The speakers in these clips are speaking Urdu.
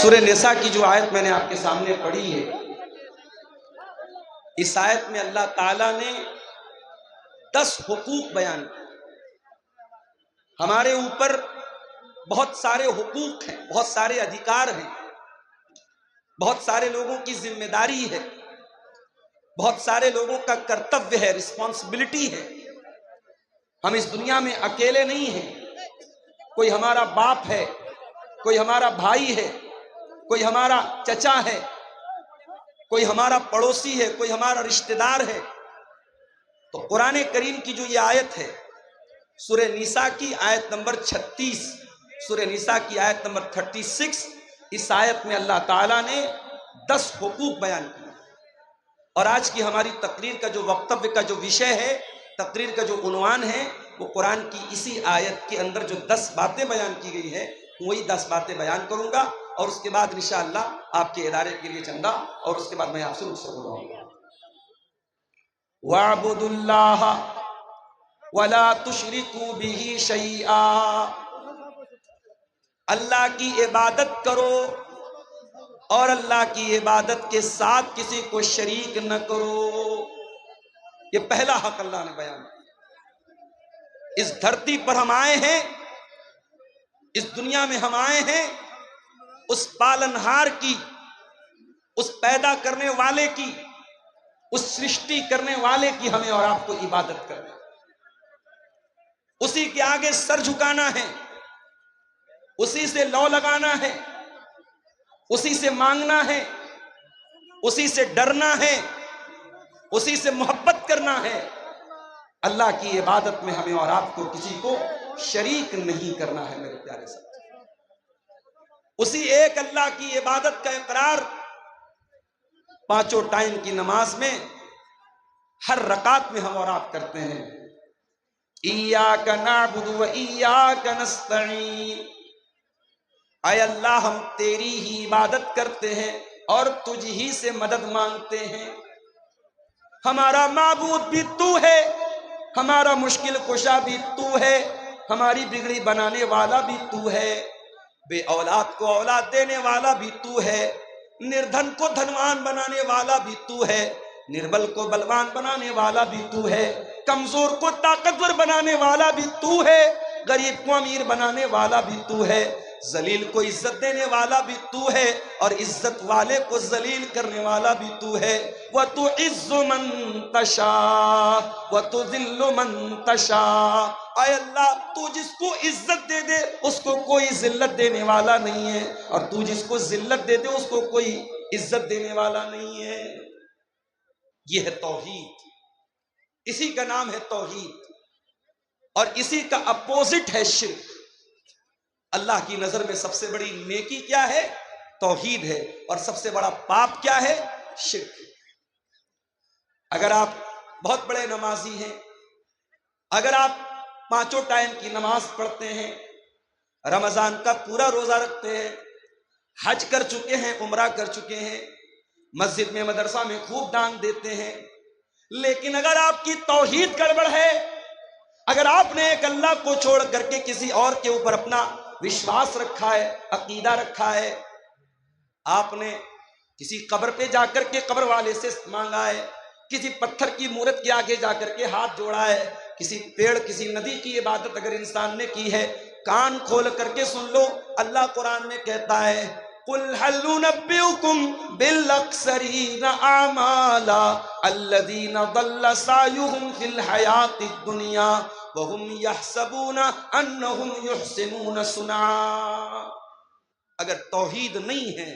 سورہ نساء کی جو آیت میں نے آپ کے سامنے پڑھی ہے، اس آیت میں اللہ تعالیٰ نے 10 حقوق بیان کیے۔ ہمارے اوپر بہت سارے حقوق ہیں، بہت سارے ادھیکار ہیں، بہت سارے لوگوں کی ذمہ داری ہے، بہت سارے لوگوں کا کرتویہ ہے، رسپانسبلٹی ہے۔ ہم اس دنیا میں اکیلے نہیں ہیں، کوئی ہمارا باپ ہے، کوئی ہمارا بھائی ہے، کوئی ہمارا چچا ہے، کوئی ہمارا پڑوسی ہے، کوئی ہمارا رشتہ دار ہے۔ تو قرآن کریم کی جو یہ آیت ہے، سورہ نساء کی آیت نمبر 36، سورہ نساء کی آیت نمبر 36، اس آیت میں اللہ تعالیٰ نے 10 حقوق بیان کیے۔ اور آج کی ہماری تقریر کا جو وقتویہ کا جو وشے ہے، تقریر کا جو عنوان ہے، وہ قرآن کی اسی آیت کے اندر جو 10 باتیں بیان کی گئی ہے، وہی 10 باتیں بیان کروں گا، اور اس کے بعد انشاءاللہ آپ کے ادارے کے لیے چندہ، اور اس کے بعد میں آپ سے رخصت ہو رہا ہوں۔ وَاعْبُدُوا اللَّهَ وَلَا تُشْرِكُوا بِهِ شَيْئًا، اللہ کی عبادت کرو اور اللہ کی عبادت کے ساتھ کسی کو شریک نہ کرو۔ یہ پہلا حق اللہ نے بیان کیا۔ اس دھرتی پر ہم آئے ہیں، اس دنیا میں ہم آئے ہیں، اس پالنہار کی، اس پیدا کرنے والے کی، اس سرشٹی کرنے والے کی ہمیں اور آپ کو عبادت کرنا ہے۔ اسی کے آگے سر جھکانا ہے، اسی سے لو لگانا ہے، اسی سے مانگنا ہے، اسی سے ڈرنا ہے، اسی سے محبت کرنا ہے۔ اللہ کی عبادت میں ہمیں اور آپ کو کسی کو شریک نہیں کرنا ہے میرے پیارے ساتھ۔ اسی ایک اللہ کی عبادت کا اقرار 5 ٹائم کی نماز میں ہر رکعت میں ہم اور آپ کرتے ہیں۔ ایاک نعبد و ایاک نستعین، اے اللہ ہم تیری ہی عبادت کرتے ہیں اور تجھ ہی سے مدد مانگتے ہیں۔ ہمارا معبود بھی تو ہے، ہمارا مشکل کشا بھی تو ہے، ہماری بگڑی بنانے والا بھی تو ہے، بے اولاد کو اولاد دینے والا بھی تو ہے، نردھن کو دھنوان بنانے والا بھی تو ہے، نربل کو بلوان بنانے والا بھی تو ہے، کمزور کو طاقتور بنانے والا بھی تو ہے، غریب کو امیر بنانے والا بھی تو ہے، ذلیل کو عزت دینے والا بھی تو ہے، اور عزت والے کو ذلیل کرنے والا بھی تو ہے۔ وَتُعِزُّ مَن تَشَاءُ وَتُذِلُّ مَن تَشَاءُ، اے اللہ تو جس کو عزت دے دے اس کو کوئی ذلت دینے والا نہیں ہے، اور تو جس کو ذلت دے دے اس کو کوئی عزت دینے والا نہیں ہے۔ یہ ہے توحید، اسی کا نام ہے توحید، اور اسی کا اپوزٹ ہے شرک۔ اللہ کی نظر میں سب سے بڑی نیکی کیا ہے؟ توحید ہے، اور سب سے بڑا پاپ کیا ہے؟ شرک۔ اگر آپ بہت بڑے نمازی ہیں، اگر آپ 5 ٹائم کی نماز پڑھتے ہیں، رمضان کا پورا روزہ رکھتے ہیں، حج کر چکے ہیں، عمرہ کر چکے ہیں، مسجد میں مدرسہ میں خوب دان دیتے ہیں، لیکن اگر آپ کی توحید گڑبڑ ہے، اگر آپ نے ایک اللہ کو چھوڑ کر کے کسی اور کے اوپر اپنا وشواس رکھا ہے، عقیدہ رکھا ہے، آپ نے کسی قبر پہ جا کر کے قبر والے سے مانگا ہے، کسی پتھر کی مورت کے آگے جا کر کے ہاتھ جوڑا ہے، کسی پیڑ کسی ندی کی عبادت اگر انسان نے کی ہے، کان کھول کر کے سن لو، اللہ قرآن میں کہتا ہے قُلْ هَلْ نُنَبِّئُكُمْ بِالْأَخْسَرِينَ أَعْمَالًا الَّذِينَ ضَلَّ سَعْيُهُمْ فِي الْحَيَاةِ الدُّنْيَا وَهُمْ يَحْسَبُونَ أَنَّهُمْ يُحْسِنُونَ صُنْعًا۔ اگر توحید نہیں ہے،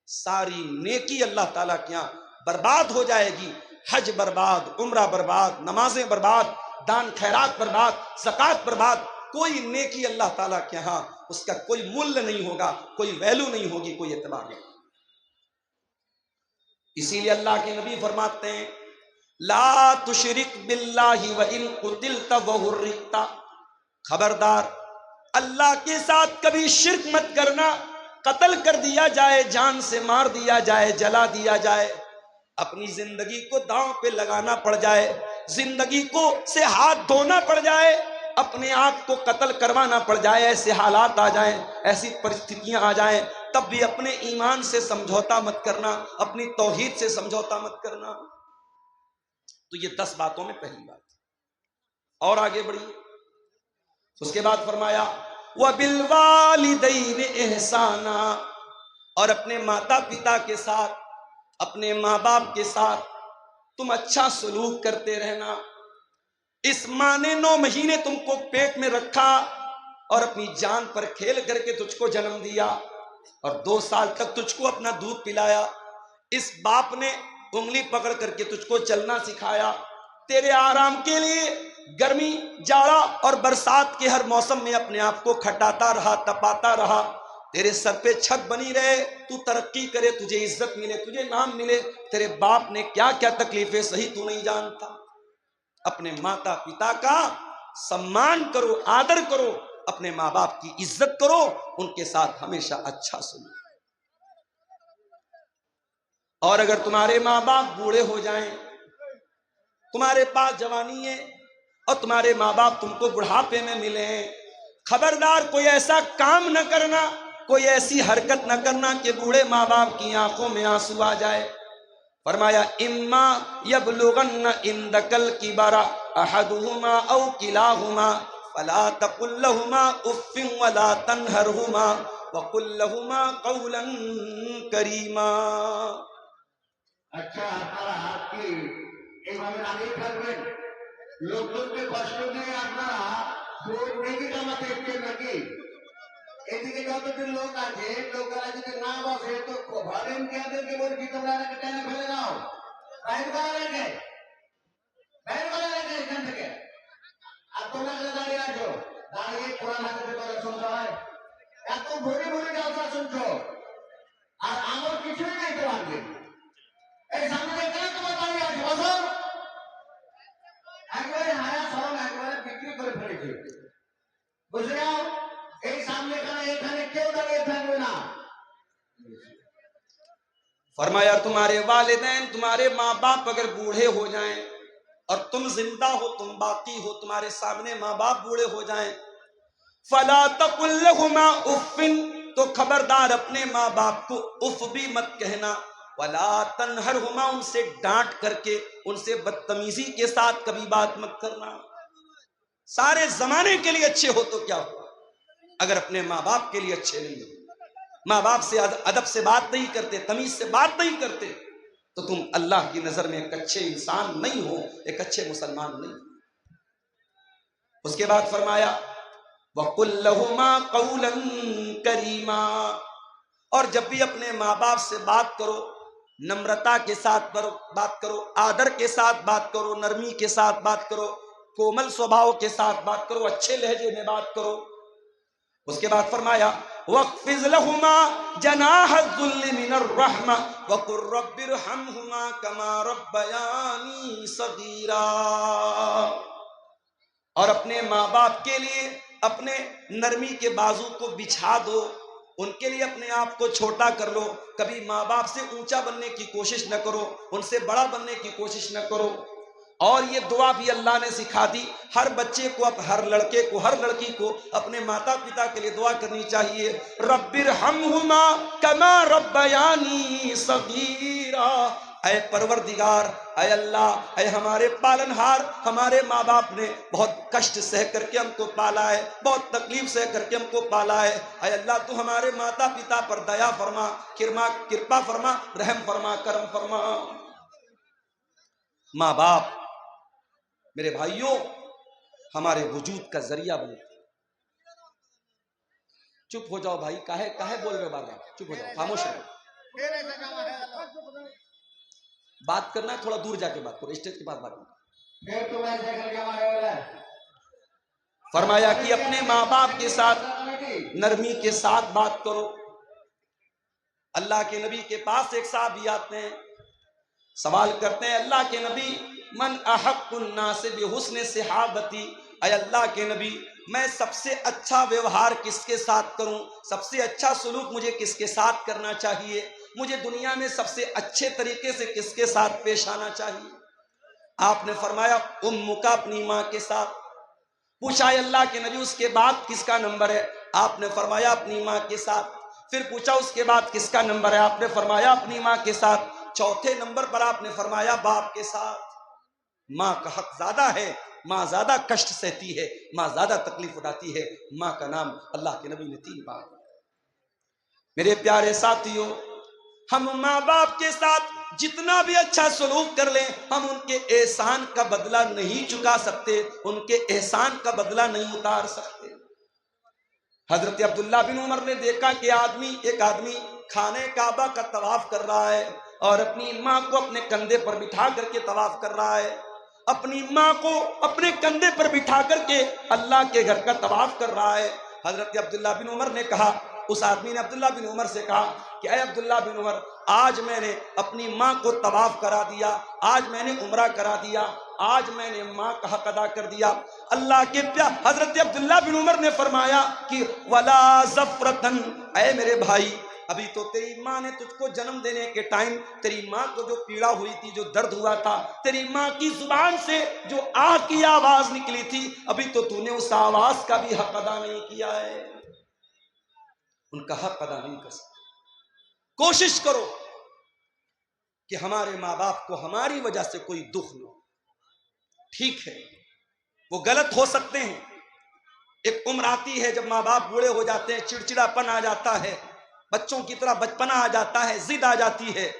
ساری نیکی اللہ تعالیٰ کے یہاں برباد ہو جائے گی۔ حج برباد، عمرہ برباد، نمازیں برباد، دان خیرات برباد، زکوٰۃ برباد، کوئی نیکی اللہ تعالیٰ کے ہاں اس کا کوئی مول نہیں ہوگا، کوئی ویلو نہیں ہوگی، کوئی اعتبار نہیں۔ اسی لیے اللہ کے نبی فرماتے ہیں لا تشرک باللہ وَإِن قُتِلْتَ وَحُرِّقْتَ، خبردار اللہ کے ساتھ کبھی شرک مت کرنا، قتل کر دیا جائے، جان سے مار دیا جائے، جلا دیا جائے، اپنی زندگی کو داؤں پہ لگانا پڑ جائے، زندگی کو سے ہاتھ دھونا پڑ جائے، اپنے آپ کو قتل کروانا پڑ جائے، ایسے حالات آ جائیں، ایسی پرستھتیاں آ جائیں، تب بھی اپنے ایمان سے سمجھوتا مت کرنا، اپنی توحید سے سمجھوتا مت کرنا۔ تو یہ 10 باتوں میں پہلی بات۔ اور آگے بڑھیے، اس کے بعد فرمایا وَبِالْوَالِدَيْنِ إِحْسَانًا، اور اپنے ماتا پتا کے ساتھ، اپنے ماں باپ کے ساتھ تم اچھا سلوک کرتے رہنا۔ اس ماں نے 9 مہینے تم کو پیٹ میں رکھا اور اپنی جان پر کھیل کر کے تجھ کو جنم دیا اور 2 سال تک تجھ کو اپنا دودھ پلایا۔ اس باپ نے انگلی پکڑ کر کے تجھ کو چلنا سکھایا، تیرے آرام کے لیے گرمی، جاڑا اور برسات کے ہر موسم میں اپنے آپ کو کھٹاتا رہا، تپاتا رہا، تیرے سر پہ چھت بنی رہے، تو ترقی کرے، تجھے عزت ملے، تجھے نام ملے۔ تیرے باپ نے کیا کیا تکلیفیں سہی تو نہیں جانتا۔ اپنے ماتا پتا کا سمان کرو، آدر کرو، اپنے ماں باپ کی عزت کرو، ان کے ساتھ ہمیشہ اچھا سلو۔ اور اگر تمہارے ماں باپ بوڑھے ہو جائیں، تمہارے پاس جوانی ہے اور تمہارے ماں باپ تم کو بڑھاپے میں ملے ہیں، خبردار کوئی ایسا کام نہ کرنا، کوئی ایسی حرکت نہ کرنا کہ بوڑھے ماں باپ کی آنکھوں میں آنسو آ جائے۔ فرمایا اما یبلغن عندک الکبر احدہما او کلاہما فلا تقل لہما اف ولا تنہرہما وقل لہما قولا کریما۔ আচ্ছা, আপনারা কি এইভাবে দাঁড়িয়ে থাকবেন? লোকজনকে কষ্ট দিয়ে আপনারা খুব নেকি কামাতে এসছেন নাকি? এদিকে যতজন লোক আছে, লোকেরা যদি না বসে তো ভলেন্টিয়ারদেরকে বলছি তোমরা এটাকে টেনে ফেলে দাও, বাইর করা রেখে এখান থেকে। আর তোমরা যারা দাঁড়িয়ে আছো, দাঁড়িয়ে কোরআন হাদিসের কথা শুনতে হয়, এত ভরি ভরি জলসা শুনছো আর আমার কিছুই নাই তোমাকে। এই সামনে এখানে তোমার দাঁড়িয়ে আছে, বসো। একবারে হায়া সরম একবারে বিক্রি করে ফেলেছে, বুঝে যাও। এই সামনে এখানে কেউ দাঁড়িয়ে থাকবে না। فرمایا تمہارے والدین، تمہارے ماں باپ اگر بوڑھے ہو جائیں اور تم زندہ ہو، تم باقی ہو، تمہارے سامنے ماں باپ بوڑھے ہو جائیں، فلا تقل لہما اف، تو خبردار اپنے ماں باپ کو اف بھی مت کہنا، ولا تنہرہما، ان سے ڈانٹ کر کے، ان سے بدتمیزی کے ساتھ کبھی بات مت کرنا۔ سارے زمانے کے لیے اچھے ہو تو کیا ہو، اگر اپنے ماں باپ کے لیے اچھے نہیں ہو، ماں باپ سے ادب سے بات نہیں کرتے، تمیز سے بات نہیں کرتے، تو تم اللہ کی نظر میں ایک اچھے انسان نہیں ہو، ایک اچھے مسلمان نہیں ہو۔ اس کے بعد فرمایا وَقُلْ لَهُمَا قَوْلًا كَرِيمًا، اور جب بھی اپنے ماں باپ سے بات کرو، نمرتا کے ساتھ بات کرو، آدر کے ساتھ بات کرو، نرمی کے ساتھ بات کرو، کومل سوبھاؤ کے ساتھ بات کرو، اچھے لہجے میں بات کرو۔ اس کے بعد فرمایا وَاخْفِضْ لَهُمَا جَنَاحَ الذُّلِّ مِنَ الرَّحْمَةِ وَقُلْ رَبِّ ارْحَمْهُمَا كَمَا رَبَّيَانِي صَغِيرًا، اور اپنے ماں باپ کے لیے اپنے نرمی کے بازو کو بچھا دو، ان کے لیے اپنے آپ کو چھوٹا کر لو، کبھی ماں باپ سے اونچا بننے کی کوشش نہ کرو، ان سے بڑا بننے کی کوشش نہ کرو۔ اور یہ دعا بھی اللہ نے سکھا دی، ہر بچے کو، ہر لڑکے کو، ہر لڑکی کو اپنے ماتا پتا کے لیے دعا کرنی چاہیے، رب ارحمہما کما ربیانی صغیرا، اے پروردگار، اے اللہ، اے ہمارے پالنہار، ہمارے ماں باپ نے بہت کشٹ سہ کر کے ہم کو پالا ہے، بہت تکلیف سہ کر کے ہم کو پالا ہے، اے اللہ تو ہمارے ماتا پتا پر دیا فرما، کرپا فرما، رحم فرما، کرم فرما۔ ماں باپ میرے بھائیوں ہمارے وجود کا ذریعہ بنتے۔ چپ ہو جاؤ بھائی، کاہے بول رہے بار بار، چپ ہو جاؤ، خاموش رہو۔ بات کرنا ہے تھوڑا دور جا کے بات کرو، اسٹیج کے پاس بات کرو۔ فرمایا کہ اپنے ماں باپ کے ساتھ نرمی کے ساتھ بات کرو۔ اللہ کے نبی کے پاس ایک صحابی آتے ہیں، سوال کرتے ہیں اللہ کے نبی من احق الناس بحسن صحابتی، اے اللہ کے نبی میں سب سے اچھا ویوہار کس کے ساتھ کروں، سب سے اچھا سلوک مجھے کس کے ساتھ کرنا چاہیے، مجھے دنیا میں سب سے اچھے طریقے سے کس کے ساتھ پیش آنا چاہیے؟ آپ نے فرمایا امک، اپنی ماں کے ساتھ۔ پوچھا اے اللہ کے نبی اس کے بعد کس کا نمبر ہے؟ آپ نے فرمایا اپنی ماں کے ساتھ۔ پھر پوچھا اس کے بعد کس کا نمبر ہے؟ آپ نے فرمایا اپنی ماں کے ساتھ۔ چوتھے نمبر پر آپ نے فرمایا باپ کے ساتھ۔ ماں کا حق زیادہ ہے، ماں زیادہ کشٹ سہتی ہے، ماں زیادہ تکلیف اٹھاتی ہے۔ ماں کا نام اللہ کے نبی نے 3 بار۔ میرے پیارے ساتھیوں، ہم ماں باپ کے ساتھ جتنا بھی اچھا سلوک کر لیں، ہم ان کے احسان کا بدلہ نہیں چکا سکتے، ان کے احسان کا بدلہ نہیں اتار سکتے۔ حضرت عبداللہ بن عمر نے دیکھا کہ ایک آدمی خانہ کعبہ کا طواف کر رہا ہے اور اپنی ماں کو اپنے کندھے پر بٹھا کر کے طواف کر رہا ہے، اپنی ماں کو اپنے کندھے پر بٹھا کر کے اللہ کے گھر کا طواف کر رہا ہے۔ حضرت عبداللہ بن عمر نے کہا، اس آدمی نے عبداللہ بن عمر سے کہا کہ اے عبداللہ بن عمر، آج میں نے اپنی ماں کو طواف کرا دیا، آج میں نے عمرہ کرا دیا، آج میں نے ماں کا حق ادا کر دیا۔ اللہ کے حضرت عبداللہ بن عمر نے فرمایا کہ وَلَا زَفْرَةً، اے میرے بھائی، ابھی تو تیری ماں نے تجھ کو جنم دینے کے ٹائم تیری ماں کو جو پیڑا ہوئی تھی، جو درد ہوا تھا، تیری ماں کی زبان سے جو آہ کی آواز نکلی تھی، ابھی تو تو نے اس آواز کا بھی حق ادا نہیں کیا ہے، ان کا حق ادا نہیں کر سکتے۔ کوشش کرو کہ ہمارے ماں باپ کو ہماری وجہ سے کوئی دکھ نہ ہو۔ ٹھیک ہے، وہ غلط ہو سکتے ہیں، ایک عمر آتی ہے جب ماں باپ بوڑھے ہو جاتے ہیں، چڑچڑا پن آ جاتا ہے، بچوں کی طرح بچپنا آ جاتا ہے، ضد آ جاتی ہے،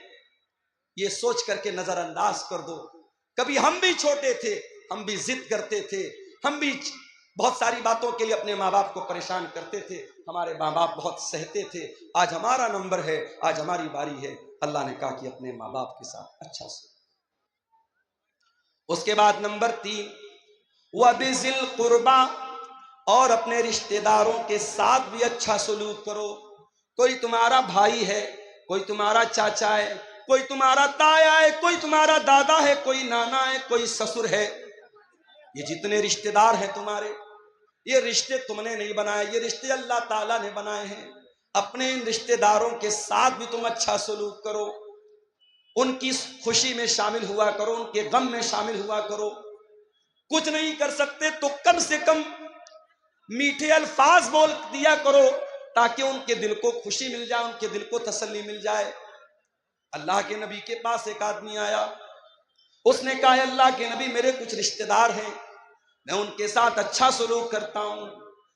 یہ سوچ کر کے نظر انداز کر دو کبھی ہم بھی چھوٹے تھے، ہم بھی ضد کرتے تھے، ہم بھی بہت ساری باتوں کے لیے اپنے ماں باپ کو پریشان کرتے تھے، ہمارے ماں باپ بہت سہتے تھے، آج ہمارا نمبر ہے، آج ہماری باری ہے۔ اللہ نے کہا کہ اپنے ماں باپ کے ساتھ اچھا سے۔ اس کے بعد نمبر 3، وَبِذِي الْقُرْبَى، اور اپنے رشتہ داروں کے ساتھ بھی اچھا سلوک کرو۔ کوئی تمہارا بھائی ہے، کوئی تمہارا چاچا ہے، کوئی تمہارا تایا ہے، کوئی تمہارا دادا ہے، کوئی نانا ہے، کوئی سسر ہے، یہ جتنے رشتہ دار ہیں تمہارے، یہ رشتے تم نے نہیں بنائے، یہ رشتے اللہ تعالیٰ نے بنائے ہیں۔ اپنے ان رشتہ داروں کے ساتھ بھی تم اچھا سلوک کرو، ان کی خوشی میں شامل ہوا کرو، ان کے غم میں شامل ہوا کرو۔ کچھ نہیں کر سکتے تو کم سے کم میٹھے الفاظ بول دیا کرو تاکہ ان کے دل کو خوشی مل جائے، ان کے دل کو تسلی مل جائے۔ اللہ کے نبی کے پاس ایک آدمی آیا، اس نے کہا اللہ کے نبی، میرے کچھ رشتہ دار ہیں، میں ان کے ساتھ اچھا سلوک کرتا ہوں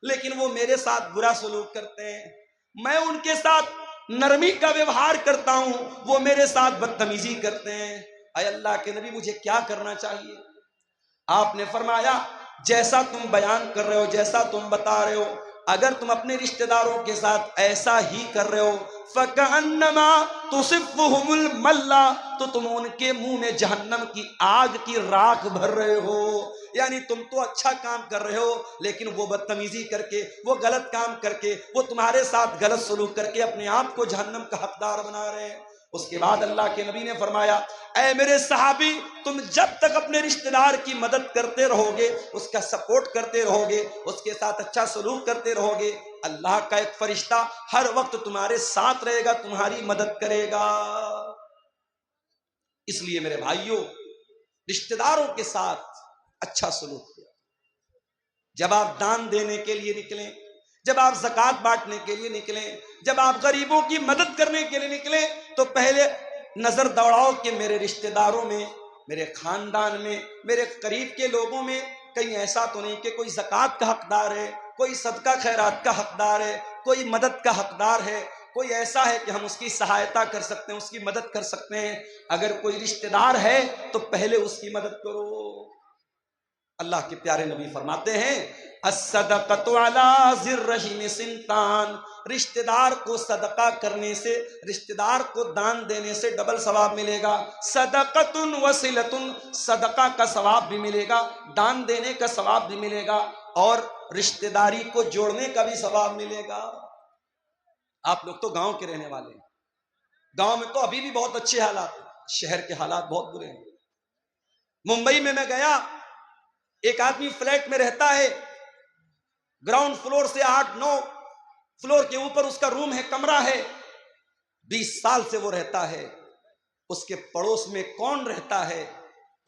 لیکن وہ میرے ساتھ برا سلوک کرتے ہیں، میں ان کے ساتھ نرمی کا ویوہار کرتا ہوں، وہ میرے ساتھ بدتمیزی کرتے ہیں، اے اللہ کے نبی مجھے کیا کرنا چاہیے؟ آپ نے فرمایا جیسا تم بیان کر رہے ہو، جیسا تم بتا رہے ہو، اگر تم اپنے رشتہ داروں کے ساتھ ایسا ہی کر رہے ہو فَكَأَنَّمَا تُصِفُّهُمُ الْمَلَّةَ، تو تم ان کے منہ میں جہنم کی آگ کی راکھ بھر رہے ہو۔ یعنی تم تو اچھا کام کر رہے ہو لیکن وہ بدتمیزی کر کے، وہ غلط کام کر کے، وہ تمہارے ساتھ غلط سلوک کر کے اپنے آپ کو جہنم کا حقدار بنا رہے ہیں۔ اس کے بعد اللہ کے نبی نے فرمایا اے میرے صحابی، تم جب تک اپنے رشتہ دار کی مدد کرتے رہو گے، اس کا سپورٹ کرتے رہو گے، اس کے ساتھ اچھا سلوک کرتے رہو گے، اللہ کا ایک فرشتہ ہر وقت تمہارے ساتھ رہے گا، تمہاری مدد کرے گا۔ اس لیے میرے بھائیوں، رشتہ داروں کے ساتھ اچھا سلوک کیا۔ جب آپ دان دینے کے لیے نکلیں، جب آپ زکوٰۃ بانٹنے کے لیے نکلیں، جب آپ غریبوں کی مدد کرنے کے لیے نکلیں، تو پہلے نظر دوڑاؤ کہ میرے رشتہ داروں میں، میرے خاندان میں، میرے قریب کے لوگوں میں کہیں ایسا تو نہیں کہ کوئی زکوٰۃ کا حقدار ہے، کوئی صدقہ خیرات کا حقدار ہے، کوئی مدد کا حقدار ہے، کوئی ایسا ہے کہ ہم اس کی سہایتا کر سکتے ہیں، اس کی مدد کر سکتے ہیں۔ اگر کوئی رشتہ دار ہے تو پہلے اس کی مدد کرو۔ اللہ کے پیارے نبی فرماتے ہیں الصدقۃ علی ذی الرحم سنتان، رشتہ دار کو صدقہ کرنے سے، رشتہ دار کو دان دینے سے ڈبل ثواب ملے گا۔ صدقۃ وصلۃ، صدقہ کا ثواب بھی ملے گا، دان دینے کا ثواب بھی ملے گا، اور رشتہ داری کو جوڑنے کا بھی ثواب ملے گا۔ آپ لوگ تو گاؤں کے رہنے والے ہیں، گاؤں میں تو ابھی بھی بہت اچھے حالات ہیں، شہر کے حالات بہت برے ہیں۔ ممبئی میں گیا، ایک آدمی فلیٹ میں رہتا ہے، گراؤنڈ فلور سے 8-9 فلور کے اوپر اس کا روم ہے، کمرہ ہے، 20 سال سے وہ رہتا ہے۔ اس کے پڑوس میں کون رہتا ہے،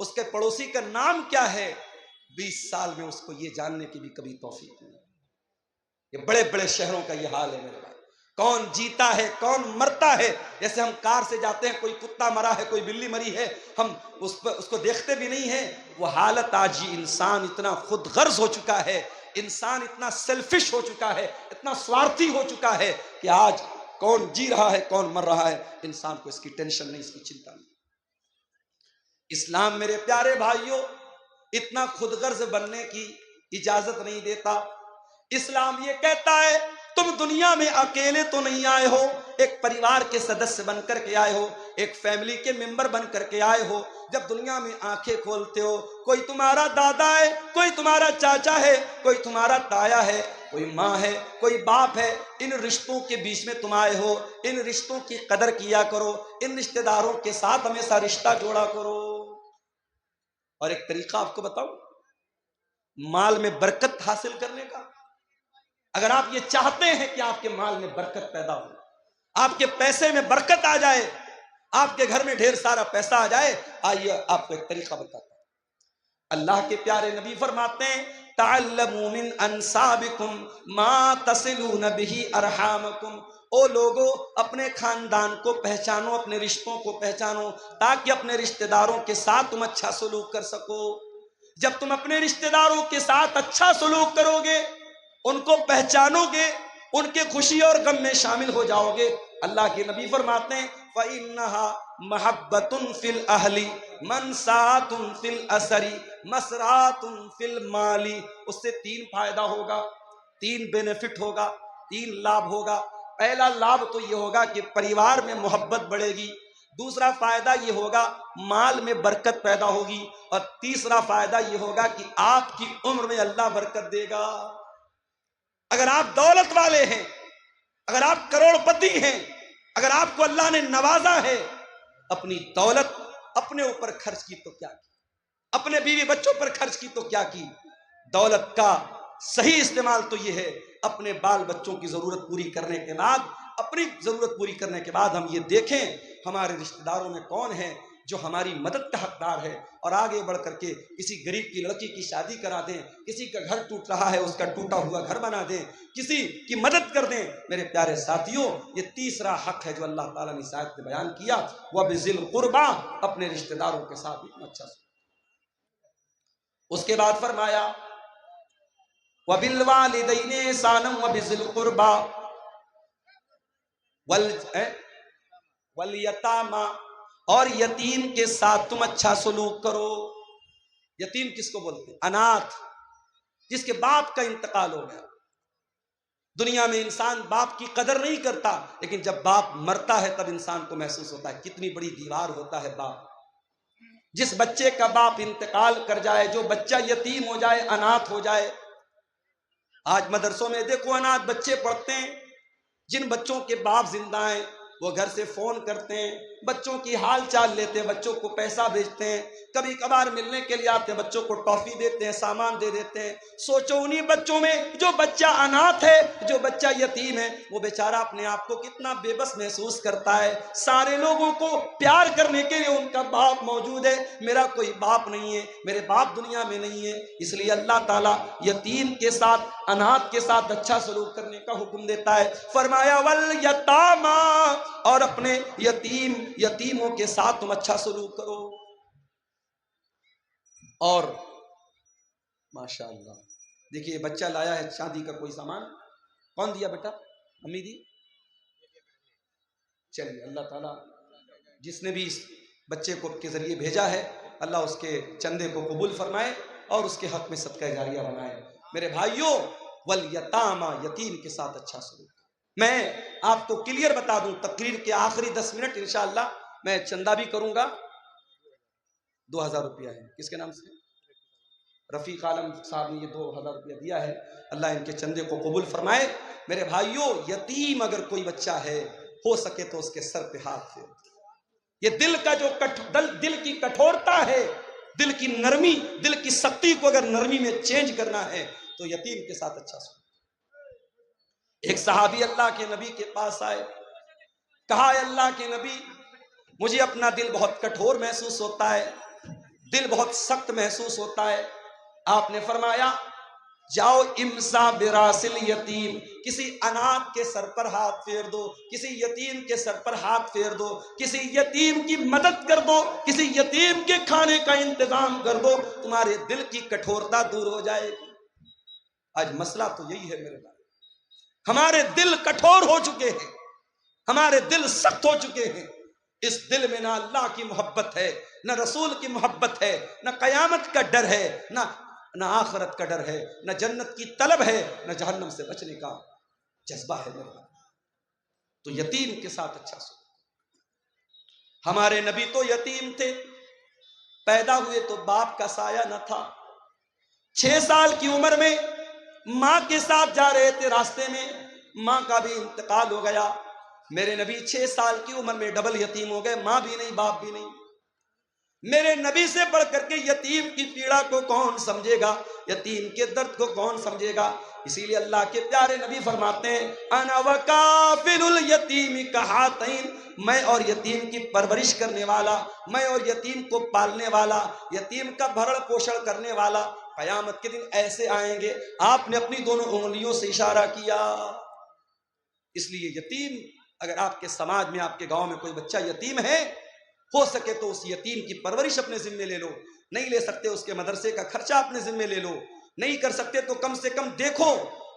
اس کے پڑوسی کا نام کیا ہے، 20 سال میں اس کو یہ جاننے کی بھی کبھی توفیق نہیں۔ یہ بڑے بڑے شہروں کا یہ حال ہے میرے بھائی۔ کون جیتا ہے کون مرتا ہے. جیسے ہم کار سے جاتے ہیں، کوئی کتا مرا ہے کوئی بلی مری ہے، ہم اس کو دیکھتے بھی نہیں ہیں. وہ حالت آج یہ انسان اتنا خود غرض ہو چکا ہے، انسان اتنا سیلفش ہو چکا ہے، اتنا سوارتھی ہو چکا ہے کہ آج کون جی رہا ہے کون مر رہا ہے انسان کو اس کی ٹینشن نہیں، اس کی چنتا نہیں. اسلام میرے پیارے بھائیوں اتنا خود غرض بننے کی اجازت نہیں دیتا. اسلام یہ کہتا ہے تم دنیا میں اکیلے تو نہیں آئے ہو، ایک پریوار کے سدسیہ بن کر کے آئے ہو، ایک فیملی کے ممبر بن کر کے آئے ہو. جب دنیا میں آنکھیں کھولتے ہو، کوئی تمہارا دادا ہے، کوئی تمہارا چاچا ہے، کوئی تمہارا تایا ہے، کوئی ماں ہے، کوئی باپ ہے. ان رشتوں کے بیچ میں تم آئے ہو، ان رشتوں کی قدر کیا کرو، ان رشتہ داروں کے ساتھ ہمیشہ رشتہ جوڑا کرو. اور ایک طریقہ آپ کو بتاؤں مال میں برکت حاصل کرنے کا. اگر آپ یہ چاہتے ہیں کہ آپ کے مال میں برکت پیدا ہو، آپ کے پیسے میں برکت آ جائے، آپ کے گھر میں ڈھیر سارا پیسہ آ جائے، آئیے آپ کو ایک طریقہ بتاتا ہوں. اللہ کے پیارے نبی فرماتے ہیں تعلموا من انسابکم ما تصلون به ارحامکم. او لوگو اپنے خاندان کو پہچانو، اپنے رشتوں کو پہچانو تاکہ اپنے رشتہ داروں کے ساتھ تم اچھا سلوک کر سکو. جب تم اپنے رشتہ داروں کے ساتھ اچھا سلوک کرو گے، ان کو پہچانو گے، ان کے خوشی اور غم میں شامل ہو جاؤ گے. اللہ کے نبی فرماتے ہیں فَإِنَّهَا مَحَبَّةٌ فِي الْأَهْلِ مَنْسَاتٌ فِي الْأَثَرِ مَسْرَاتٌ فِي الْمَالِ. اس سے 3 فائدہ ہوگا، 3 بینیفٹ ہوگا، 3 لابھ ہوگا. پہلا لابھ تو یہ ہوگا کہ پریوار میں محبت بڑھے گی. دوسرا فائدہ یہ ہوگا مال میں برکت پیدا ہوگی. اور تیسرا فائدہ یہ ہوگا کہ آپ کی عمر میں اللہ برکت دے گا. اگر آپ دولت والے ہیں، اگر آپ کروڑ پتی ہیں، اگر آپ کو اللہ نے نوازا ہے، اپنی دولت اپنے اوپر خرچ کی تو کیا کی، اپنے بیوی بچوں پر خرچ کی تو کیا کی. دولت کا صحیح استعمال تو یہ ہے اپنے بال بچوں کی ضرورت پوری کرنے کے بعد، اپنی ضرورت پوری کرنے کے بعد ہم یہ دیکھیں ہمارے رشتہ داروں میں کون ہے جو ہماری مدد کا حقدار ہے، اور آگے بڑھ کر کے کسی غریب کی لڑکی کی شادی کرا دیں، کسی کا گھر ٹوٹ رہا ہے اس کا ٹوٹا ہوا گھر بنا دیں، کسی کی مدد کر دیں. میرے پیارے ساتھیوں یہ تیسرا حق ہے جو اللہ تعالیٰ نے اس آیت میں بیان کیا، وَبِذِي الْقُرْبَىٰ، اپنے رشتہ داروں کے ساتھ اتنا اچھا سلوک. اس کے بعد فرمایا وَبِالْوَالِدَيْنِ إِحْسَانًا وَبِذِي الْقُرْبَىٰ وَالْيَتَامَىٰ، اور یتیم کے ساتھ تم اچھا سلوک کرو. یتیم کس کو بولتے ہیں؟ اناتھ، جس کے باپ کا انتقال ہو گیا. دنیا میں انسان باپ کی قدر نہیں کرتا، لیکن جب باپ مرتا ہے تب انسان کو محسوس ہوتا ہے کتنی بڑی دیوار ہوتا ہے باپ. جس بچے کا باپ انتقال کر جائے، جو بچہ یتیم ہو جائے، اناتھ ہو جائے. آج مدرسوں میں دیکھو اناتھ بچے پڑھتے ہیں. جن بچوں کے باپ زندہ ہیں وہ گھر سے فون کرتے ہیں، بچوں کی حال چال لیتے ہیں، بچوں کو پیسہ بھیجتے ہیں، کبھی کبھار ملنے کے لیے آتے ہیں، بچوں کو ٹافی دیتے ہیں، سامان دے دیتے ہیں. سوچو انہی بچوں میں جو بچہ اناتھ ہے، جو بچہ یتیم ہے، وہ بیچارہ اپنے آپ کو کتنا بے بس محسوس کرتا ہے. سارے لوگوں کو پیار کرنے کے لیے ان کا باپ موجود ہے، میرا کوئی باپ نہیں ہے، میرے باپ دنیا میں نہیں ہے. اس لیے اللہ تعالیٰ یتیم کے ساتھ، اناتھ کے ساتھ اچھا سلوک کرنے کا حکم دیتا ہے. فرمایا والیتامیٰ، اور اپنے یتیموں کے ساتھ تم اچھا سلوک کرو. اور ماشاءاللہ دیکھیے بچہ لایا ہے شادی کا کوئی سامان، کون دیا بیٹا؟ امی دی. چلیے اللہ تعالیٰ جس نے بھی اس بچے کو کے ذریعے بھیجا ہے، اللہ اس کے چندے کو قبول فرمائے اور اس کے حق میں صدقہ جاریہ بنائے. میرے بھائیوں والیتامیٰ، یتیم کے ساتھ اچھا سلوک. میں آپ کو کلیئر بتا دوں، تقریر کے آخری 10 منٹ انشاءاللہ میں چندہ بھی کروں گا. 2000 روپیہ ہے، کس کے نام سے؟ رفیق عالم صاحب نے یہ 2000 روپیہ دیا ہے. اللہ ان کے چندے کو قبول فرمائے. میرے بھائیوں یتیم اگر کوئی بچہ ہے، ہو سکے تو اس کے سر پہ ہاتھ پھیر. یہ دل کا جو دل کی کٹھورتا ہے، دل کی نرمی، دل کی سختی کو اگر نرمی میں چینج کرنا ہے تو یتیم کے ساتھ اچھا سلوک. ایک صحابی اللہ کے نبی کے پاس آئے، کہا اے اللہ کے نبی مجھے اپنا دل بہت کٹھور محسوس ہوتا ہے، دل بہت سخت محسوس ہوتا ہے. آپ نے فرمایا جاؤ امسا براسل یتیم، کسی اناتھ کے سر پر ہاتھ پھیر دو، کسی یتیم کے سر پر ہاتھ پھیر دو، کسی یتیم کی مدد کر دو، کسی یتیم کے کھانے کا انتظام کر دو، تمہارے دل کی کٹھورتا دور ہو جائے گی۔ آج مسئلہ تو یہی ہے میرے بھائی، ہمارے دل کٹھور ہو چکے ہیں، ہمارے دل سخت ہو چکے ہیں۔ اس دل میں نہ اللہ کی محبت ہے، نہ رسول کی محبت ہے، نہ قیامت کا ڈر ہے، نہ آخرت کا ڈر ہے، نہ جنت کی طلب ہے، نہ جہنم سے بچنے کا جذبہ ہے میرے بھائی۔ تو یتیم کے ساتھ اچھا سو۔ ہمارے نبی تو یتیم تھے، پیدا ہوئے تو باپ کا سایہ نہ تھا، 6 سال کی عمر میں ماں کے ساتھ جا رہے تھے، راستے میں ماں کا بھی انتقال ہو گیا۔ میرے نبی 6 سال کی عمر میں ڈبل یتیم ہو گئے، ماں بھی نہیں باپ بھی نہیں۔ میرے نبی سے بڑھ کر کے یتیم کی پیڑا کو کون سمجھے گا، یتیم کے درد کو کون سمجھے گا؟ اسی لیے اللہ کے پیارے نبی فرماتے ہیں انا وکافل الیتیم کہاتین، میں اور یتیم کی پرورش کرنے والا، میں اور یتیم کو پالنے والا، یتیم کا بھرن پوشن کرنے والا، قیامت کے دن ایسے آئیں گے۔ آپ نے اپنی دونوں انگلیوں سے اشارہ کیا۔ اس لیے یتیم، اگر آپ کے سماج میں، آپ کے گاؤں میں کوئی بچہ یتیم ہے، ہو سکے تو اس یتیم کی پرورش اپنے ذمے لے لو، نہیں لے سکتے اس کے مدرسے کا خرچہ اپنے ذمے لے لو، نہیں کر سکتے تو کم سے کم دیکھو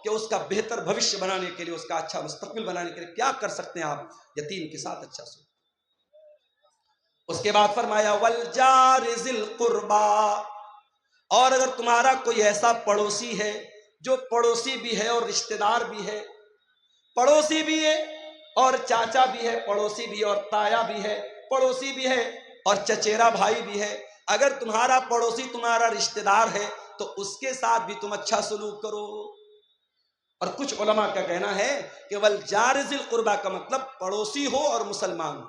کہ اس کا بہتر بھوشیہ بنانے کے لیے، اس کا اچھا مستقبل بنانے کے لیے کیا کر سکتے ہیں آپ۔ یتیم کے ساتھ اچھا سو۔ اس کے بعد فرمایا والجار ذی القربا، اور اگر تمہارا کوئی ایسا پڑوسی ہے جو پڑوسی بھی ہے اور رشتہ دار بھی ہے، پڑوسی بھی ہے اور چاچا بھی ہے، پڑوسی بھی اور تایا بھی ہے، پڑوسی بھی ہے اور چچیرا بھائی بھی ہے، اگر تمہارا پڑوسی تمہارا رشتہ دار ہے تو اس کے ساتھ بھی تم اچھا سلوک کرو۔ اور کچھ علماء کا کہنا ہے کہ والجار ذی القربا کا مطلب پڑوسی ہو اور مسلمان ہو۔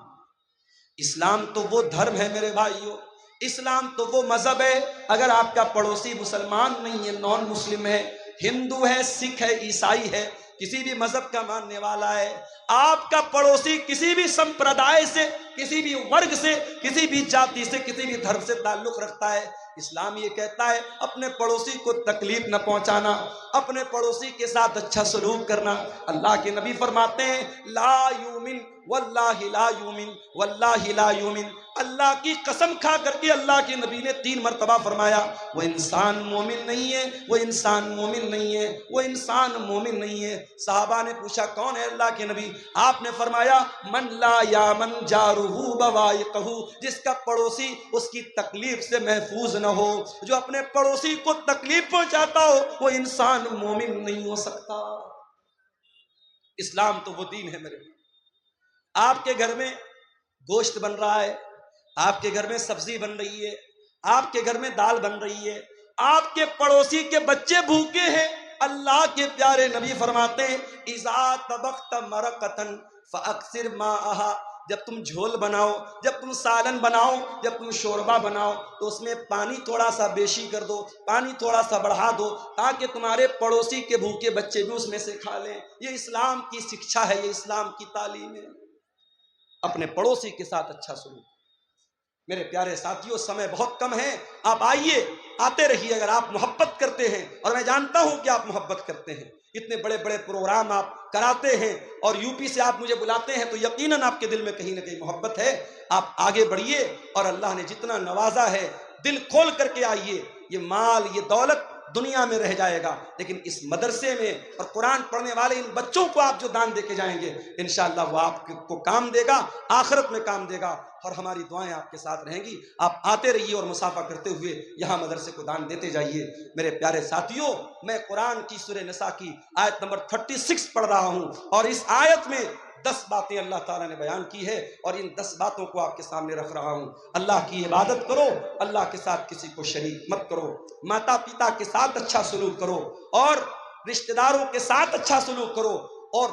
اسلام تو وہ دھرم ہے میرے بھائیوں، اسلام تو وہ مذہب ہے، اگر آپ کا پڑوسی مسلمان نہیں ہے، نان مسلم ہے، ہندو ہے، سکھ ہے، عیسائی ہے، کسی بھی مذہب کا ماننے والا ہے، آپ کا پڑوسی کسی بھی سمپردائے سے، کسی بھی ورگ سے، کسی بھی جاتی سے، کسی بھی دھرم سے تعلق رکھتا ہے، اسلام یہ کہتا ہے اپنے پڑوسی کو تکلیف نہ پہنچانا، اپنے پڑوسی کے ساتھ اچھا سلوک کرنا۔ اللہ کے نبی فرماتے ہیں لا یومن واللہ لا یومن واللہ لا یومن، اللہ کی قسم کھا کر کے اللہ کے نبی نے 3 مرتبہ فرمایا وہ انسان مومن نہیں ہے، وہ انسان مومن نہیں ہے، وہ انسان مومن نہیں ہے۔ صحابہ نے پوچھا کون ہے اللہ کے نبی؟ آپ نے فرمایا من لا یامن جارہ بوائقہ، جس کا پڑوسی اس کی تکلیف سے محفوظ نہ ہو، جو اپنے پڑوسی کو تکلیف پہنچاتا ہو، وہ انسان مومن نہیں ہو سکتا۔ اسلام تو وہ دین ہے میرے۔ آپ کے گھر میں گوشت بن رہا ہے، آپ کے گھر میں سبزی بن رہی ہے، آپ کے گھر میں دال بن رہی ہے، آپ کے پڑوسی کے بچے بھوکے ہیں، اللہ کے پیارے نبی فرماتے ہیں اذا طبخت مرقۃ فاکثر ماءھا، جب تم جھول بناؤ، جب تم سالن بناؤ، جب تم شوربہ بناؤ تو اس میں پانی تھوڑا سا بیشی کر دو، پانی تھوڑا سا بڑھا دو، تاکہ تمہارے پڑوسی کے بھوکے بچے بھی اس میں سے کھا لیں۔ یہ اسلام کی شکشا ہے، یہ اسلام کی تعلیم ہے۔ اپنے پڑوسی کے ساتھ اچھا سلوک۔ میرے پیارے ساتھیوں، سمے بہت کم ہے، آپ آئیے، آتے رہیے اگر آپ محبت کرتے ہیں، اور میں جانتا ہوں کہ آپ محبت کرتے ہیں، اتنے بڑے بڑے پروگرام آپ کراتے ہیں اور یو پی سے آپ مجھے بلاتے ہیں تو یقیناً آپ کے دل میں کہیں نہ کہیں محبت ہے۔ آپ آگے بڑھیے اور اللہ نے جتنا نوازا ہے دل کھول کر کے آئیے۔ یہ مال، یہ دولت دنیا میں رہ جائے گا، لیکن اس مدرسے میں اور قرآن پڑھنے والے ان بچوں کو آپ جو دان دے کے جائیں گے انشاءاللہ وہ آپ کو کام دے گا، آخرت میں کام دے گا، اور ہماری دعائیں آپ کے ساتھ رہیں گی۔ آپ آتے رہیے اور مسافہ کرتے ہوئے یہاں مدرسے کو دان دیتے جائیے۔ میرے پیارے ساتھیوں، میں قرآن کی سورہ نساء کی آیت نمبر 36 پڑھ رہا ہوں، اور اس آیت میں 10 باتیں اللہ تعالیٰ نے بیان کی ہے، اور ان 10 باتوں کو آپ کے سامنے رکھ رہا ہوں۔ اللہ کی عبادت کرو، اللہ کے ساتھ کسی کو شریک مت کرو، ماتا پتا کے ساتھ اچھا سلوک کرو، اور رشتہ داروں کے ساتھ اچھا سلوک کرو، اور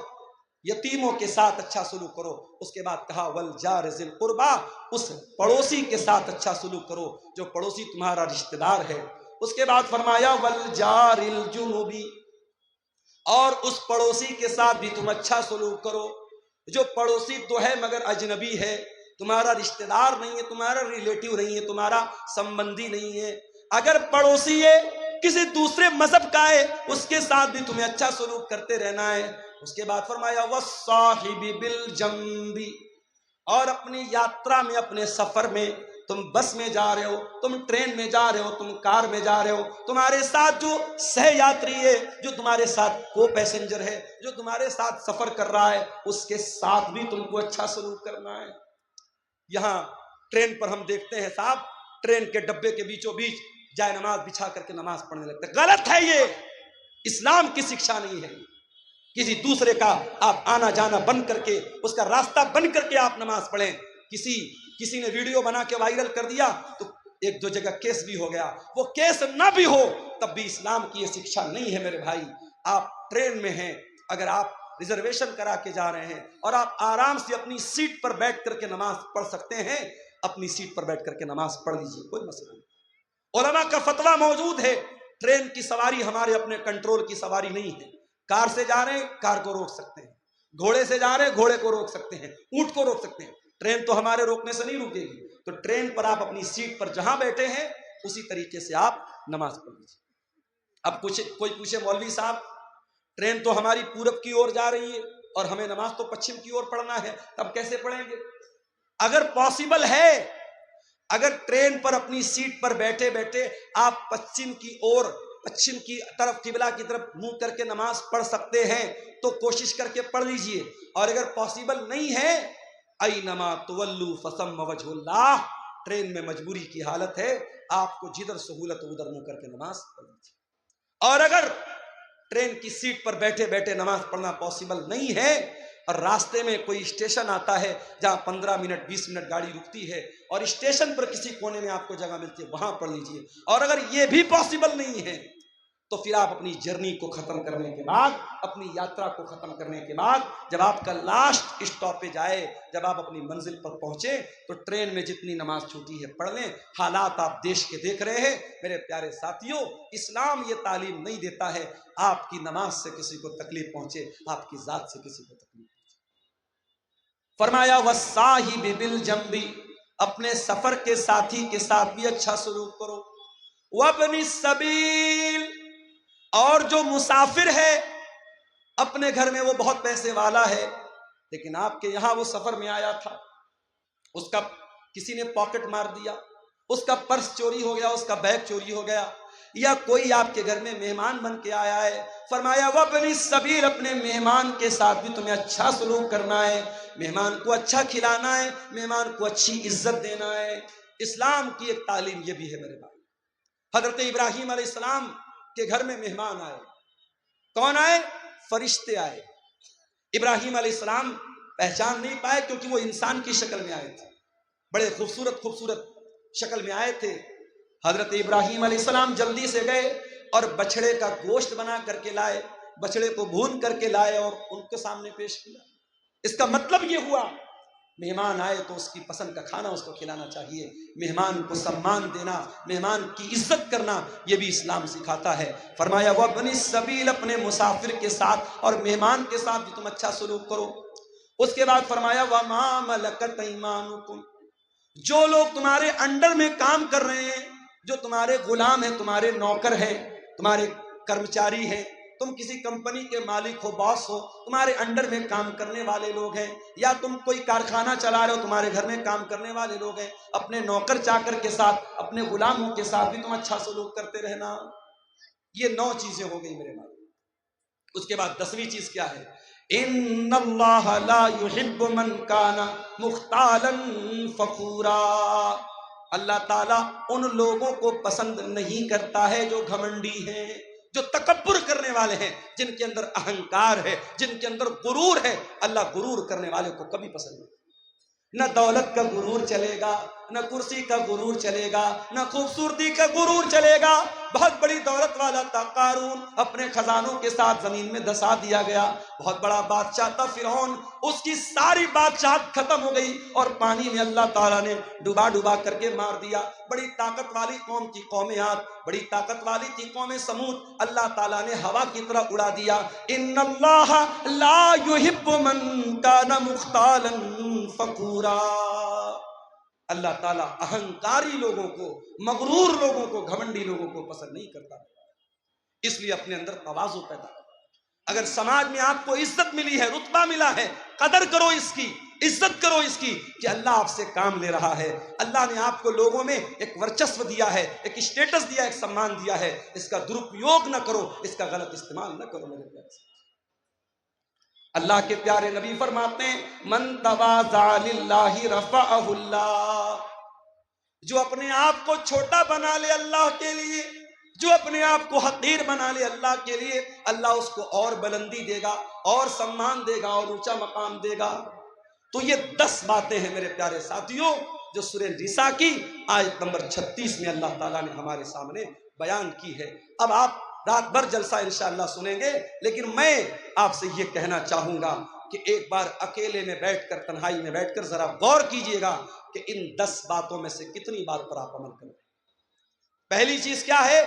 یتیموں کے ساتھ اچھا سلوک کرو۔ اس کے بعد کہا والجار ذی القربا، اس پڑوسی کے ساتھ اچھا سلوک کرو جو پڑوسی تمہارا رشتہ دار ہے۔ اس کے بعد فرمایا والجار الجنوبی، اور اس پڑوسی کے ساتھ بھی تم اچھا سلوک کرو جو پڑوسی تو ہے مگر اجنبی ہے، تمہارا رشتہ دار نہیں ہے، تمہارا ریلیٹیو نہیں ہے، تمہارا سمبندی نہیں ہے۔ اگر پڑوسی ہے کسی دوسرے مذہب کا ہے اس کے ساتھ بھی تمہیں اچھا سلوک کرتے رہنا ہے۔ اس کے بعد فرمایا والصاحب بالجنب، اور اپنی یاترا میں، اپنے سفر میں، تم بس میں جا رہے ہو، تم ٹرین میں جا رہے ہو، تم کار میں جا رہے ہو، تمہارے ساتھ جو سہ یاتری ہے، جو تمہارے ساتھ کو پیسنجر ہے، جو تمہارے ساتھ سفر کر رہا ہے، اس کے ساتھ بھی تم کو اچھا سلوک کرنا ہے۔ یہاں ٹرین پر ہم دیکھتے ہیں صاحب، ٹرین کے ڈبے کے بیچوں بیچ جائے نماز بچھا کر کے نماز پڑھنے لگتے ہیں۔ غلط ہے، یہ اسلام کی شکشا نہیں ہے۔ کسی دوسرے کا آپ آنا جانا بند کر کے، اس کا راستہ بند کر کے آپ نماز پڑھیں۔ کسی نے ویڈیو بنا کے وائرل کر دیا تو ایک دو جگہ کیس بھی ہو گیا، وہ کیس نہ بھی ہو تب بھی اسلام کی یہ شکشا نہیں ہے میرے بھائی۔ آپ ٹرین میں ہیں، اگر آپ ریزرویشن کرا کے جا رہے ہیں اور آپ آرام سے اپنی سیٹ پر بیٹھ کر کے نماز پڑھ سکتے ہیں، اپنی سیٹ پر بیٹھ کر کے نماز پڑھ لیجیے، کوئی مسئلہ نہیں۔ علماء کا فتویٰ موجود ہے، ٹرین کی سواری ہمارے اپنے کنٹرول کی سواری نہیں ہے۔ کار سے جا رہے ہیں، کار کو روک سکتے ہیں، گھوڑے سے جا رہے ہیں، گھوڑے کو روک سکتے ہیں، اونٹ کو روک سکتے ہیں، ٹرین تو ہمارے روکنے سے نہیں رکے گی۔ تو ٹرین پر آپ اپنی سیٹ پر جہاں بیٹھے ہیں اسی طریقے سے آپ نماز پڑھ لیجیے۔ اب کوئی پوچھے مولوی صاحب، ٹرین تو ہماری پورب کی اور جا رہی ہے اور ہمیں نماز تو پچھم کی اور پڑھنا ہے، تب کیسے پڑھیں گے؟ اگر پاسبل ہے، اگر ٹرین پر اپنی سیٹ پر بیٹھے بیٹھے آپ پچھم کی طرف، قبلہ کی طرف منہ کر کے نماز پڑھ سکتے ہیں تو کوشش کر کے پڑھ لیجئے، اور اگر پاسبل نہیں ہے، اینما تولوا فثم وجہ اللہ، ٹرین میں مجبوری کی حالت ہے، آپ کو جدھر سہولت ادھر منہ کر کے نماز پڑھ لیجئے۔ اور اگر ٹرین کی سیٹ پر بیٹھے بیٹھے نماز پڑھنا پاسبل نہیں ہے اور راستے میں کوئی اسٹیشن آتا ہے جہاں 15 منٹ 20 منٹ گاڑی رکتی ہے اور اسٹیشن پر کسی کونے میں آپ کو جگہ ملتی ہے، وہاں پڑھ لیجئے۔ اور اگر یہ بھی پاسبل نہیں ہے تو پھر آپ اپنی جرنی کو ختم کرنے کے بعد، اپنی یاترا کو ختم کرنے کے بعد، جب آپ کا لاسٹ اسٹاپیج آئے، جب آپ اپنی منزل پر پہنچے تو ٹرین میں جتنی نماز چھوٹی ہے پڑھ لیں۔ حالات آپ دیش کے دیکھ رہے ہیں میرے پیارے ساتھیوں، اسلام یہ تعلیم نہیں دیتا ہے آپ کی نماز سے کسی کو تکلیف پہنچے، آپ کی ذات سے کسی کو تکلیف پہنچے۔ فرمایا والصاحب بالجنب، اپنے سفر کے ساتھی کے ساتھ بھی اچھا سلوک کرو۔ وابن السبیل، اور جو مسافر ہے، اپنے گھر میں وہ بہت پیسے والا ہے لیکن آپ کے یہاں وہ سفر میں آیا تھا، اس کا کسی نے پاکٹ مار دیا، اس کا پرس چوری ہو گیا، اس کا بیگ چوری ہو گیا، یا کوئی آپ کے گھر میں مہمان بن کے آیا ہے، فرمایا وابن السبیل، اپنے مہمان کے ساتھ بھی تمہیں اچھا سلوک کرنا ہے، مہمان کو اچھا کھلانا ہے، مہمان کو اچھی عزت دینا ہے۔ اسلام کی ایک تعلیم یہ بھی ہے میرے بھائی۔ حضرت ابراہیم علیہ السلام کے گھر میں مہمان آئے، کون آئے؟ فرشتے آئے۔ ابراہیم علیہ السلام پہچان نہیں پائے کیونکہ وہ انسان کی شکل میں آئے تھے، بڑے خوبصورت شکل میں آئے تھے۔ حضرت ابراہیم علیہ السلام جلدی سے گئے اور بچڑے کا گوشت بنا کر کے لائے، بچڑے کو بھون کر کے لائے اور ان کے سامنے پیش کیا۔ اس کا مطلب یہ ہوا مہمان آئے تو اس کی پسند کا کھانا اس کو کھلانا چاہیے، مہمان کو سمان دینا، مہمان کی عزت کرنا، یہ بھی اسلام سکھاتا ہے۔ فرمایا وابن السبیل، اپنے مسافر کے ساتھ اور مہمان کے ساتھ بھی تم اچھا سلوک کرو۔ اس کے بعد فرمایا وما ملکت ایمانکم، جو لوگ تمہارے انڈر میں کام کر رہے ہیں، جو تمہارے غلام ہیں، تمہارے نوکر ہیں، تمہارے کرمچاری ہیں، تم کسی کمپنی کے مالک ہو، باس ہو، تمہارے انڈر میں کام کرنے والے لوگ ہیں، یا تم کوئی کارخانہ چلا رہے ہو، تمہارے گھر میں کام کرنے والے لوگ ہیں، اپنے نوکر چاکر کے ساتھ، اپنے غلاموں کے ساتھ بھی تم اچھا سلوک کرتے رہنا۔ یہ 9 چیزیں ہو گئی میرے بھائی۔ اس کے بعد 10ویں چیز کیا ہے؟ ان اللہ لا يحب من کان مختالا فخورا، اللہ تعالیٰ ان لوگوں کو پسند نہیں کرتا ہے جو گھمنڈی ہیں، جو تکبر کرنے والے ہیں، جن کے اندر اہنکار ہے، جن کے اندر غرور ہے۔ اللہ غرور کرنے والے کو کبھی پسند نہیں۔ نہ دولت کا غرور چلے گا، نہ کرسی کا غرور چلے گا، نہ خوبصورتی کا غرور چلے گا۔ بہت بڑی دولت والا تھا قارون، اپنے خزانوں کے ساتھ زمین میں دھسا دیا گیا۔ بہت بڑا بادشاہ تھا فرعون، اس کی ساری بادشاہت ختم ہو گئی اور پانی میں اللہ تعالیٰ نے ڈبا کر کے مار دیا۔ بڑی طاقت والی قوم تھی قوم عاد، بڑی طاقت والی تھی قوم سمود، اللہ تعالیٰ نے ہوا کی طرح اڑا دیا۔ ان اللہ لا يحب من کان مختالا فخورا، اللہ تعالیٰ اہنکاری لوگوں کو، مغرور لوگوں کو، گھمنڈی لوگوں کو پسند نہیں کرتا۔ اس لیے اپنے اندر تواضع پیدا کرو۔ اگر سماج میں آپ کو عزت ملی ہے، رتبہ ملا ہے، قدر کرو اس کی، عزت کرو اس کی کہ اللہ آپ سے کام لے رہا ہے، اللہ نے آپ کو لوگوں میں ایک ورچسو دیا ہے، ایک اسٹیٹس دیا، ایک سمان دیا ہے، اس کا درپیوگ نہ کرو، اس کا غلط استعمال نہ کرو میرے پیارے سے۔ اللہ کے پیارے نبی فرماتے ہیں من تواضع للہ رفعہ اللہ، جو اپنے آپ کو چھوٹا بنا لے اللہ کے لیے، جو اپنے آپ کو حقیر بنا لے اللہ کے لیے، اللہ اس کو اور بلندی دے گا، اور سمان دے گا، اور اونچا مقام دے گا۔ تو یہ 10 باتیں ہیں میرے پیارے ساتھیوں جو سورہ نساء کی آیت نمبر 36 میں اللہ تعالیٰ نے ہمارے سامنے بیان کی ہے۔ اب آپ رات بھر جلسہ انشاءاللہ سنیں گے، لیکن میں آپ سے یہ کہنا چاہوں گا کہ ایک بار اکیلے میں بیٹھ کر، تنہائی میں بیٹھ کر ذرا غور کیجئے گا کہ ان 10 باتوں میں سے کتنی بات پر آپ عمل کریں۔ پہلی چیز کیا ہے؟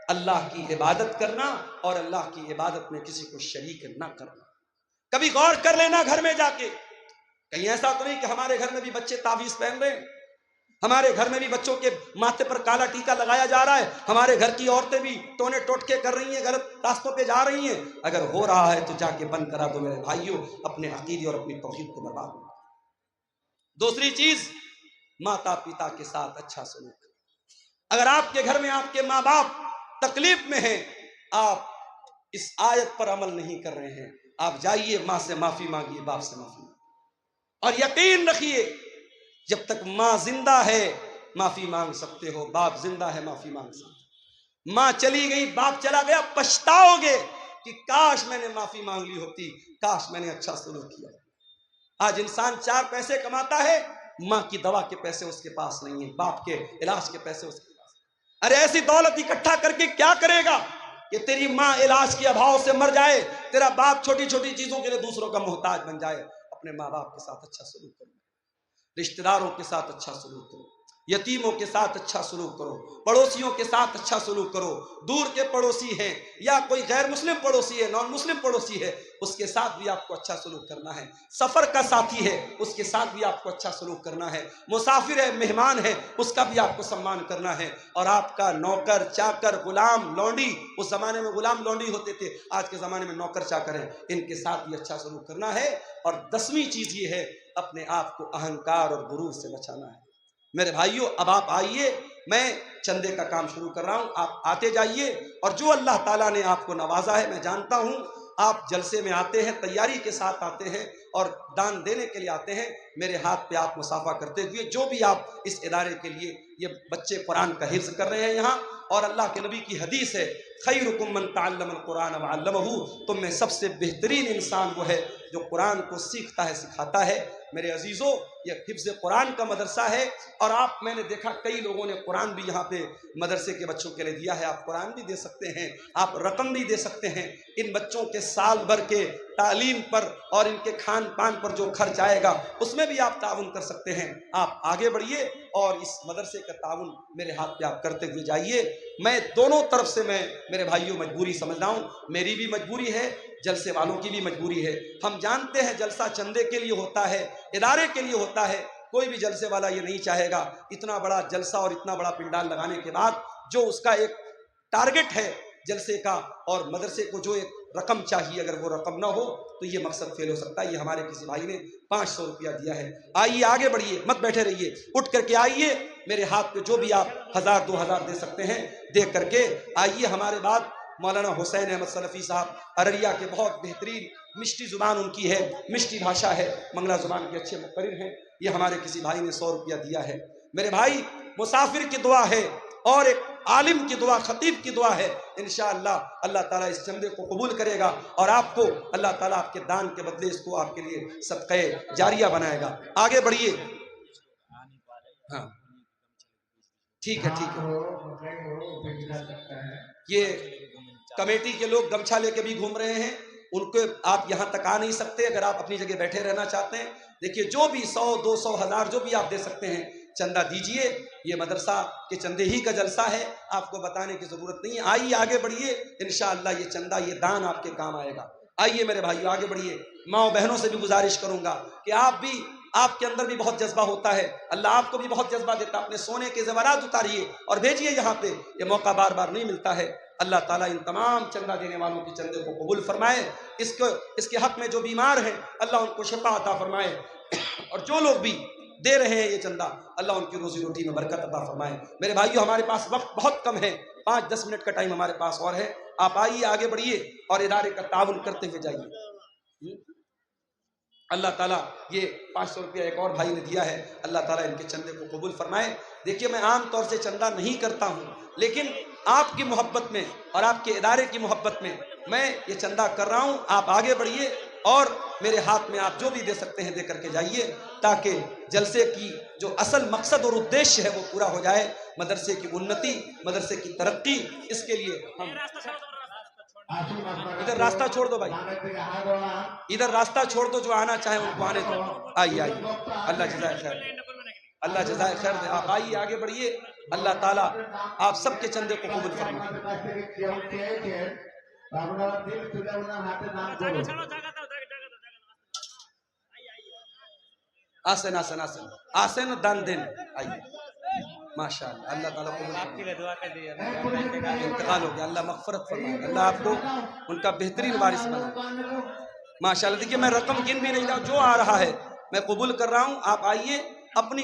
اللہ کی عبادت کرنا، اور اللہ کی عبادت میں کسی کو شریک نہ کرنا۔ کبھی غور کر لینا گھر میں جا کے، کہیں ایسا تو نہیں کہ ہمارے گھر میں بھی بچے تعویذ پہن رہے ہیں، ہمارے گھر میں بھی بچوں کے ماتھے پر کالا ٹیکا لگایا جا رہا ہے، ہمارے گھر کی عورتیں بھی ٹونے ٹوٹکے کر رہی ہیں، غلط راستوں پہ جا رہی ہیں۔ اگر ہو رہا ہے تو جا کے بند کرا دو میرے بھائیوں، اپنے عقیدے اور اپنی توحید کو برباد کرو۔ دوسری چیز، ماتا پتا کے ساتھ اچھا سلوک۔ اگر آپ کے گھر میں آپ کے ماں باپ تکلیف میں ہیں، آپ اس آیت پر عمل نہیں کر رہے ہیں، آپ جائیے ماں سے معافی مانگیے، باپ سے معافی مانگیے، اور یقین رکھیے جب تک ماں زندہ ہے معافی مانگ سکتے ہو، باپ زندہ ہے معافی مانگ سکتے ہو۔ ماں چلی گئی، باپ چلا گیا، پچھتاؤ گے کہ کاش میں نے معافی مانگ لی ہوتی، کاش میں نے اچھا سلوک کیا۔ آج انسان 4 پیسے کماتا ہے، ماں کی دوا کے پیسے اس کے پاس نہیں ہیں، باپ کے علاج کے پیسے اس کے پاس۔ ارے ایسی دولت اکٹھا کر کے کیا کرے گا کہ تیری ماں علاج کے ابھاؤ سے مر جائے، تیرا باپ چھوٹی چھوٹی چیزوں کے لیے دوسروں کا محتاج بن جائے۔ اپنے ماں باپ کے ساتھ اچھا سلوک کرو، رشتہ داروں کے ساتھ اچھا سلوک کرو، یتیموں کے ساتھ اچھا سلوک کرو، پڑوسیوں کے ساتھ اچھا سلوک کرو۔ دور کے پڑوسی ہیں یا کوئی غیر مسلم پڑوسی ہے، نان مسلم پڑوسی ہے، اس کے ساتھ بھی آپ کو اچھا سلوک کرنا ہے۔ سفر کا ساتھی ہے، اس کے ساتھ بھی آپ کو اچھا سلوک کرنا ہے۔ مسافر ہے، مہمان ہے، اس کا بھی آپ کو سمان کرنا ہے۔ اور آپ کا نوکر، چاکر، غلام، لونڈی، اس زمانے میں غلام لونڈی ہوتے تھے، آج کے زمانے میں نوکر چاکر ہیں، ان کے ساتھ بھی اچھا سلوک کرنا ہے۔ اور 10ویں چیز یہ ہے، اپنے آپ کو اہنکار اور غرور سے بچانا ہے۔ میرے بھائیوں، اب آپ آئیے، میں چندے کا کام شروع کر رہا ہوں، آپ آتے جائیے، اور جو اللہ تعالیٰ نے آپ کو نوازا ہے، میں جانتا ہوں آپ جلسے میں آتے ہیں، تیاری کے ساتھ آتے ہیں اور دان دینے کے لیے آتے ہیں، میرے ہاتھ پہ آپ مصافحہ کرتے ہوئے، جو بھی آپ اس ادارے کے لیے، یہ بچے قرآن کا حفظ کر رہے ہیں یہاں، اور اللہ کے نبی کی حدیث ہے خیرکم من تعلم القرآن وعلمہ، تم میں سب سے بہترین انسان وہ ہے جو قرآن کو سیکھتا ہے، سکھاتا ہے۔ میرے عزیزوں، یہ حفظ قرآن کا مدرسہ ہے، اور آپ، میں نے دیکھا کئی لوگوں نے قرآن بھی یہاں پہ مدرسے کے بچوں کے لیے دیا ہے۔ آپ قرآن بھی دے سکتے ہیں، آپ رقم بھی دے سکتے ہیں، ان بچوں کے سال بھر کے تعلیم پر اور ان کے کھان پان پر جو خرچ آئے گا اس میں بھی آپ تعاون کر سکتے ہیں۔ آپ آگے بڑھیے اور اس مدرسے کا تعاون میرے ہاتھ پہ آپ کرتے ہوئے جائیے۔ میں دونوں طرف سے، میں میرے بھائیوں مجبوری سمجھ رہا ہوں، میری بھی مجبوری ہے، جلسے والوں کی بھی مجبوری ہے۔ ہم جانتے ہیں جلسہ چندے کے لیے ہوتا ہے، ادارے کے لیے ہوتا ہے، کوئی بھی جلسے والا یہ نہیں چاہے گا اتنا بڑا جلسہ اور اتنا بڑا پنڈال لگانے کے بعد جو اس کا ایک ٹارگٹ ہے جلسے کا، اور مدرسے کو جو ایک رقم چاہیے، اگر وہ رقم نہ ہو تو یہ مقصد فیل ہو سکتا ہے۔ یہ ہمارے کسی بھائی نے 500 روپیہ دیا ہے۔ آئیے، آگے بڑھیے، مت بیٹھے رہیے، اٹھ کر کے آئیے، میرے ہاتھ پہ جو بھی آپ 1000 2000 دے سکتے ہیں دے کر کے آئیے۔ ہمارے بعد مولانا حسین احمد سلفی صاحب ارریا کے، بہت بہترین مشٹی زبان ان کی ہے، مشٹی بھاشا ہے، منگلا زبان کے اچھے مقرر ہیں، یہ ہمارے کسی بھائی نے 100 روپیہ دیا ہے۔ میرے بھائی، مسافر کی دعا ہے اور ایک عالم کی دعا، خطیب کی دعا ہے، انشاءاللہ اللہ تعالیٰ اس چندے کو قبول کرے گا، اور آپ کو اللہ تعالیٰ آپ کے دان کے بدلے اس کو آپ کے لیے صدقہ جاریہ بنائے گا۔ آگے بڑھیے۔ ہاں ٹھیک ہے، ٹھیک ہے۔ یہ کمیٹی کے لوگ گمچھا لے کے بھی گھوم رہے ہیں، ان کو آپ یہاں تک آ نہیں سکتے، اگر آپ اپنی جگہ بیٹھے رہنا چاہتے ہیں، دیکھیے جو بھی 100 200 1000 جو بھی آپ دے سکتے ہیں چندہ دیجئے۔ یہ مدرسہ کے چندے ہی کا جلسہ ہے، آپ کو بتانے کی ضرورت نہیں ہے۔ آئیے، آگے بڑھیے، انشاءاللہ یہ چندہ، یہ دان آپ کے کام آئے گا۔ آئیے میرے بھائیو، آگے بڑھیے۔ ماں بہنوں سے بھی گزارش کروں گا کہ آپ کے اندر بھی بہت جذبہ ہوتا ہے، اللہ آپ کو بھی بہت جذبہ دیتا ہے، اپنے سونے کے زیورات اتاریے اور بھیجیے یہاں پہ، یہ موقع بار بار نہیں ملتا ہے۔ اللہ تعالیٰ ان تمام چندہ دینے والوں کے چندے کو قبول فرمائے. اس کے حق میں جو بیمار ہیں اللہ ان کو شفا عطا فرمائے, اور جو لوگ بھی دے رہے ہیں یہ چندہ اللہ ان کی روزی روٹی میں برکت عطا فرمائے. میرے بھائیو, ہمارے پاس وقت بہت کم ہے, 5-10 منٹ کا ٹائم ہمارے پاس اور ہے. آپ آئیے, آگے بڑھیے اور ادارے کا تعاون کرتے ہوئے جائیے. اللہ تعالیٰ یہ 500 روپیہ ایک اور بھائی نے دیا ہے, اللہ تعالیٰ ان کے چندے کو قبول فرمائے. دیکھیے, میں عام طور سے چندہ نہیں کرتا ہوں, لیکن آپ کی محبت میں اور آپ کے ادارے کی محبت میں یہ چندہ کر رہا ہوں. آپ آگے بڑھیے اور میرے ہاتھ میں آپ جو بھی دے سکتے ہیں دے کر کے جائیے, تاکہ جلسے کی جو اصل مقصد اور ادیش ہے وہ پورا ہو جائے. مدرسے کی انتی, مدرسے کی ترقی, اس کے لیے ہم ادھر راستہ چھوڑ دو بھائی, ادھر راستہ چھوڑ دو, جو آنا چاہے ان کو آنے دو. آئیے آئیے, اللہ جزائے خیر دے, اللہ جزائے خیر دے. آپ آئیے, آگے بڑھیے. اللہ تعالیٰ آپ سب کے چندے کو قبول فرمائے. آسن آسن آسن آسن دان دین. آئیے, ماشاءاللہ, اللہ تعالیٰ کو انتقال ہو گیا, اللہ مغفرت فرمائے, اللہ آپ کو ان کا بہترین وارث بنائے. ماشاءاللہ. دیکھیے, میں رقم گن بھی نہیں رہا, جو آ رہا ہے میں قبول کر رہا ہوں. آپ آئیے, اپنی